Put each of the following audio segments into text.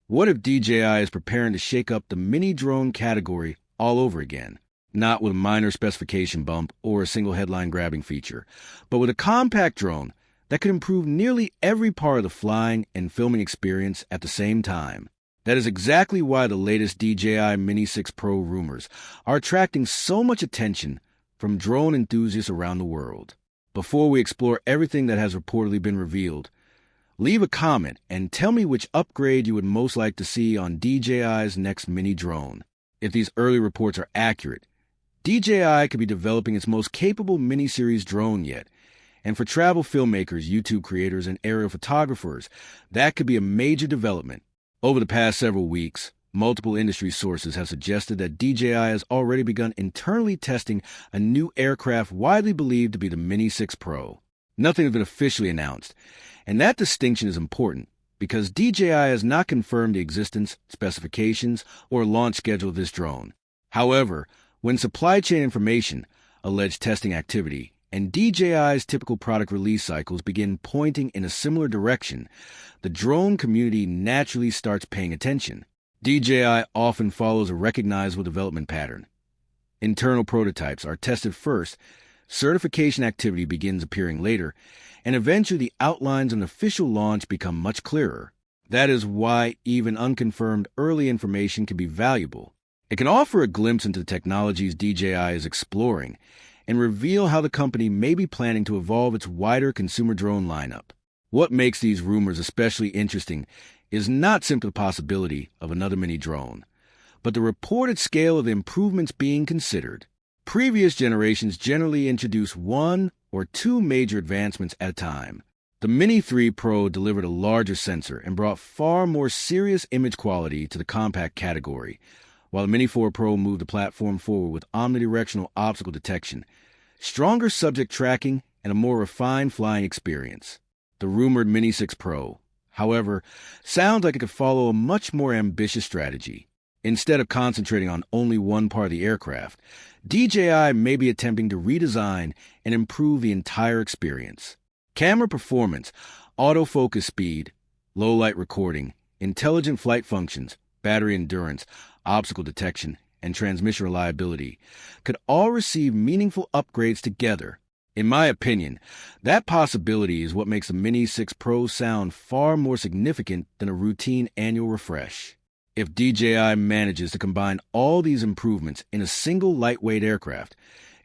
What if DJI is preparing to shake up the mini drone category all over again? Not with a minor specification bump or a single headline grabbing feature, but with a compact drone that could improve nearly every part of the flying and filming experience at the same time. That is exactly why the latest DJI Mini 6 Pro rumors are attracting so much attention from drone enthusiasts around the world. Before we explore everything that has reportedly been revealed, leave a comment and tell me which upgrade you would most like to see on DJI's next mini drone. If these early reports are accurate, DJI could be developing its most capable mini-series drone yet. And for travel filmmakers, YouTube creators, and aerial photographers, that could be a major development. Over the past several weeks, multiple industry sources have suggested that DJI has already begun internally testing a new aircraft widely believed to be the Mini 6 Pro. Nothing has been officially announced, and that distinction is important because DJI has not confirmed the existence, specifications, or launch schedule of this drone. However, when supply chain information, alleged testing activity, and DJI's typical product release cycles begin pointing in a similar direction, the drone community naturally starts paying attention. DJI often follows a recognizable development pattern. Internal prototypes are tested first, certification activity begins appearing later, and eventually the outlines of an official launch become much clearer. That is why even unconfirmed early information can be valuable. It can offer a glimpse into the technologies DJI is exploring and reveal how the company may be planning to evolve its wider consumer drone lineup. What makes these rumors especially interesting is not simply the possibility of another mini drone, but the reported scale of the improvements being considered. Previous generations generally introduce one or two major advancements at a time. The Mini 3 Pro delivered a larger sensor and brought far more serious image quality to the compact category, while the Mini 4 Pro moved the platform forward with omnidirectional obstacle detection, stronger subject tracking, and a more refined flying experience. The rumored Mini 6 Pro, however, sounds like it could follow a much more ambitious strategy. Instead of concentrating on only one part of the aircraft, DJI may be attempting to redesign and improve the entire experience. Camera performance, autofocus speed, low-light recording, intelligent flight functions, battery endurance, obstacle detection, and transmission reliability could all receive meaningful upgrades together. In my opinion, that possibility is what makes the Mini 6 Pro sound far more significant than a routine annual refresh. If DJI manages to combine all these improvements in a single lightweight aircraft,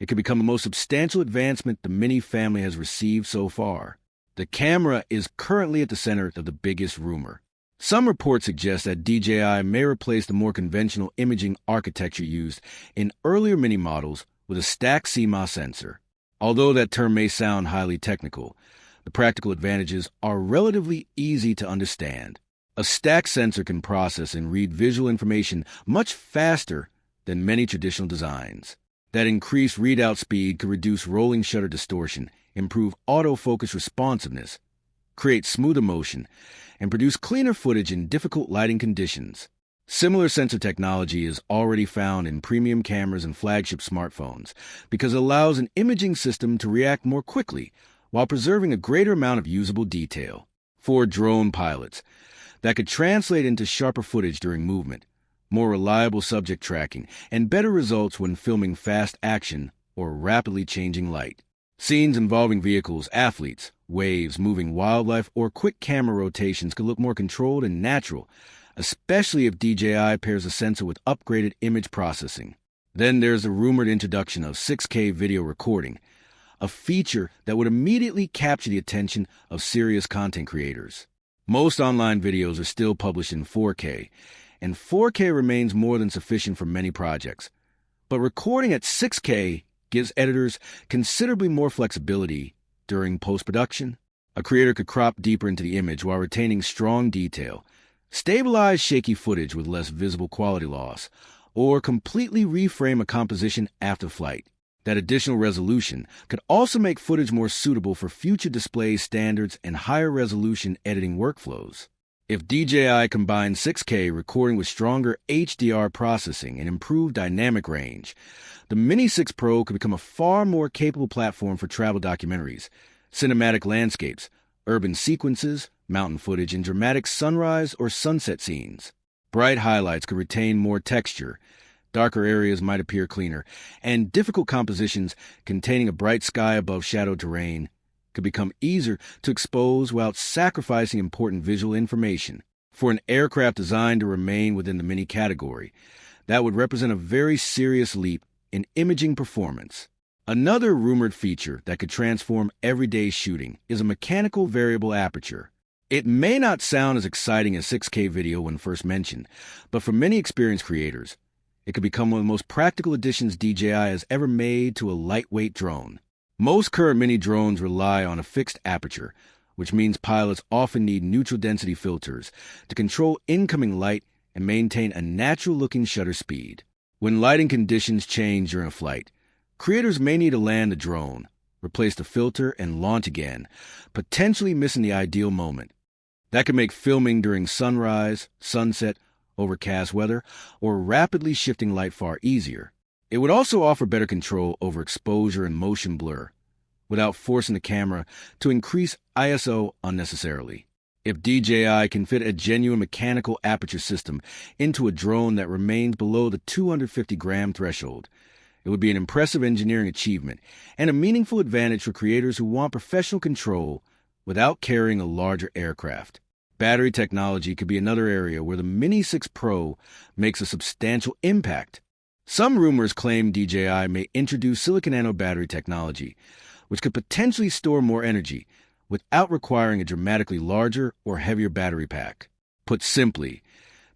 it could become the most substantial advancement the Mini family has received so far. The camera is currently at the center of the biggest rumor. Some reports suggest that DJI may replace the more conventional imaging architecture used in earlier Mini models with a stacked CMOS sensor. Although that term may sound highly technical, the practical advantages are relatively easy to understand. A stacked sensor can process and read visual information much faster than many traditional designs. That increased readout speed could reduce rolling shutter distortion, improve autofocus responsiveness, create smoother motion, and produce cleaner footage in difficult lighting conditions. Similar sensor technology is already found in premium cameras and flagship smartphones because it allows an imaging system to react more quickly while preserving a greater amount of usable detail. For drone pilots, that could translate into sharper footage during movement, more reliable subject tracking, and better results when filming fast action or rapidly changing light. Scenes involving vehicles, athletes, waves, moving wildlife, or quick camera rotations could look more controlled and natural, especially if DJI pairs a sensor with upgraded image processing. Then there's the rumored introduction of 6K video recording, a feature that would immediately capture the attention of serious content creators. Most online videos are still published in 4K, and 4K remains more than sufficient for many projects. But recording at 6K gives editors considerably more flexibility during post-production. A creator could crop deeper into the image while retaining strong detail, stabilize shaky footage with less visible quality loss, or completely reframe a composition after flight. That additional resolution could also make footage more suitable for future display standards and higher resolution editing workflows. If DJI combines 6K recording with stronger HDR processing and improved dynamic range, the Mini 6 Pro could become a far more capable platform for travel documentaries, cinematic landscapes, urban sequences, mountain footage, and dramatic sunrise or sunset scenes. Bright highlights could retain more texture, darker areas might appear cleaner, and difficult compositions containing a bright sky above shadowed terrain could become easier to expose without sacrificing important visual information. For an aircraft designed to remain within the mini category, that would represent a very serious leap in imaging performance. Another rumored feature that could transform everyday shooting is a mechanical variable aperture. It may not sound as exciting as 6K video when first mentioned, but for many experienced creators, it could become one of the most practical additions DJI has ever made to a lightweight drone. Most current mini drones rely on a fixed aperture, which means pilots often need neutral density filters to control incoming light and maintain a natural-looking shutter speed. When lighting conditions change during a flight, creators may need to land the drone, replace the filter, and launch again, potentially missing the ideal moment. That could make filming during sunrise, sunset, overcast weather, or rapidly shifting light far easier. It would also offer better control over exposure and motion blur, without forcing the camera to increase ISO unnecessarily. If DJI can fit a genuine mechanical aperture system into a drone that remains below the 250-gram threshold, it would be an impressive engineering achievement and a meaningful advantage for creators who want professional control without carrying a larger aircraft. Battery technology could be another area where the Mini 6 Pro makes a substantial impact. Some rumors claim DJI may introduce silicon anode battery technology, which could potentially store more energy without requiring a dramatically larger or heavier battery pack. Put simply,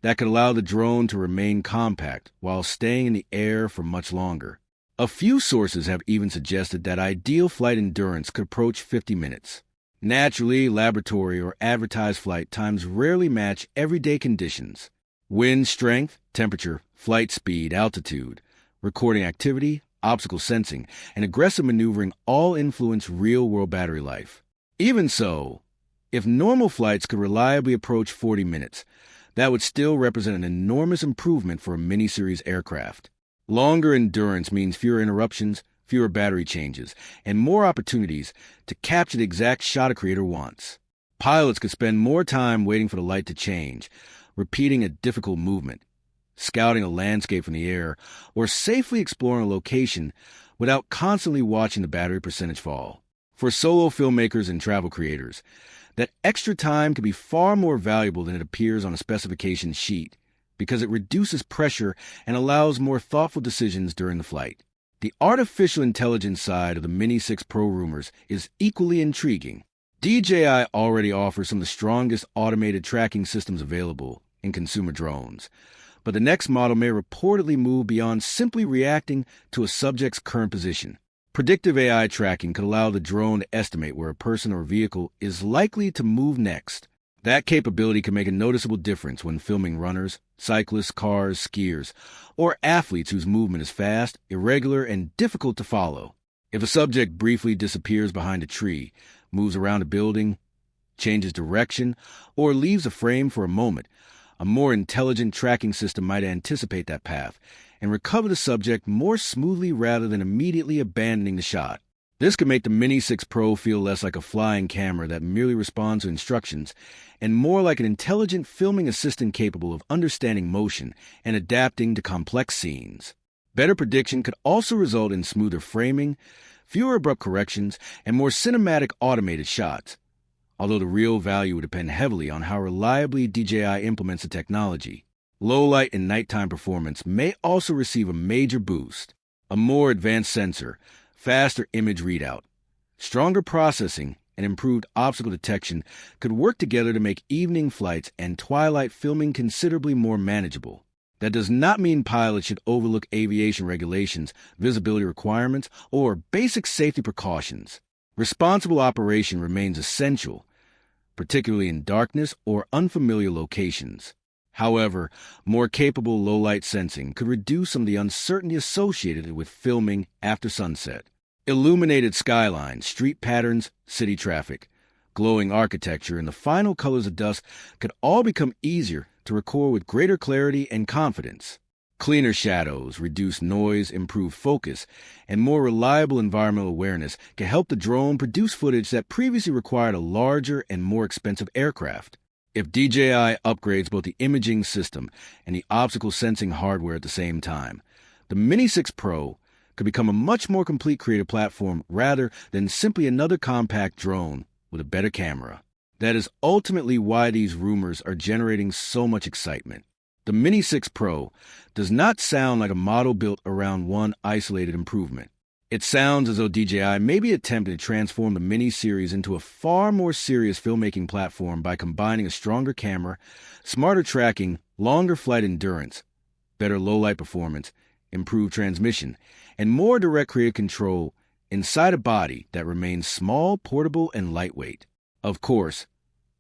that could allow the drone to remain compact while staying in the air for much longer. A few sources have even suggested that ideal flight endurance could approach 50 minutes. Naturally, laboratory or advertised flight times rarely match everyday conditions. Wind strength, temperature, flight speed, altitude, recording activity, obstacle sensing, and aggressive maneuvering all influence real-world battery life. Even so, if normal flights could reliably approach 40 minutes, that would still represent an enormous improvement for a mini-series aircraft. Longer endurance means fewer interruptions, fewer battery changes, and more opportunities to capture the exact shot a creator wants. Pilots could spend more time waiting for the light to change, repeating a difficult movement, scouting a landscape from the air, or safely exploring a location without constantly watching the battery percentage fall. For solo filmmakers and travel creators, that extra time can be far more valuable than it appears on a specification sheet because it reduces pressure and allows more thoughtful decisions during the flight. The artificial intelligence side of the Mini 6 Pro rumors is equally intriguing. DJI already offers some of the strongest automated tracking systems available in consumer drones, but the next model may reportedly move beyond simply reacting to a subject's current position. Predictive AI tracking could allow the drone to estimate where a person or vehicle is likely to move next. That capability can make a noticeable difference when filming runners, cyclists, cars, skiers, or athletes whose movement is fast, irregular, and difficult to follow. If a subject briefly disappears behind a tree, moves around a building, changes direction, or leaves a frame for a moment, a more intelligent tracking system might anticipate that path and recover the subject more smoothly rather than immediately abandoning the shot. This could make the Mini 6 Pro feel less like a flying camera that merely responds to instructions and more like an intelligent filming assistant capable of understanding motion and adapting to complex scenes. Better prediction could also result in smoother framing, fewer abrupt corrections, and more cinematic automated shots, although the real value would depend heavily on how reliably DJI implements the technology. Low light and nighttime performance may also receive a major boost. A more advanced sensor, faster image readout, stronger processing, and improved obstacle detection could work together to make evening flights and twilight filming considerably more manageable. That does not mean pilots should overlook aviation regulations, visibility requirements, or basic safety precautions. Responsible operation remains essential, particularly in darkness or unfamiliar locations. However, more capable low-light sensing could reduce some of the uncertainty associated with filming after sunset. Illuminated skylines, street patterns, city traffic, glowing architecture, and the final colors of dusk could all become easier to record with greater clarity and confidence. Cleaner shadows, reduced noise, improved focus, and more reliable environmental awareness can help the drone produce footage that previously required a larger and more expensive aircraft. If DJI upgrades both the imaging system and the obstacle sensing hardware at the same time, the Mini 6 Pro could become a much more complete creative platform rather than simply another compact drone with a better camera. That is ultimately why these rumors are generating so much excitement. The Mini 6 Pro does not sound like a model built around one isolated improvement. It sounds as though DJI may be attempting to transform the Mini series into a far more serious filmmaking platform by combining a stronger camera, smarter tracking, longer flight endurance, better low-light performance, improved transmission, and more direct creative control inside a body that remains small, portable, and lightweight. Of course,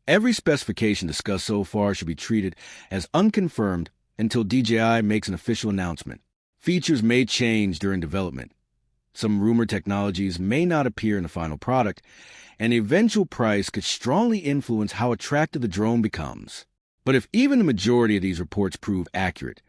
every specification discussed so far should be treated as unconfirmed until DJI makes an official announcement. Features may change during development. Some rumored technologies may not appear in the final product, and the eventual price could strongly influence how attractive the drone becomes. But if even the majority of these reports prove accurate,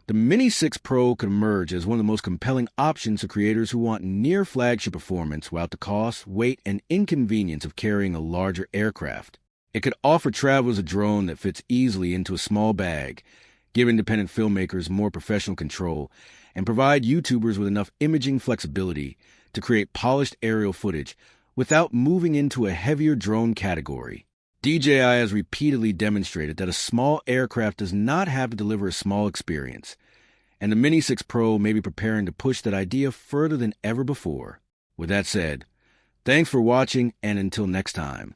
the Mini 6 Pro could emerge as one of the most compelling options for creators who want near flagship performance without the cost, weight, and inconvenience of carrying a larger aircraft. It could offer travelers a drone that fits easily into a small bag, give independent filmmakers more professional control, and provide YouTubers with enough imaging flexibility to create polished aerial footage without moving into a heavier drone category. DJI has repeatedly demonstrated that a small aircraft does not have to deliver a small experience, and the Mini 6 Pro may be preparing to push that idea further than ever before. With that said, thanks for watching, and until next time.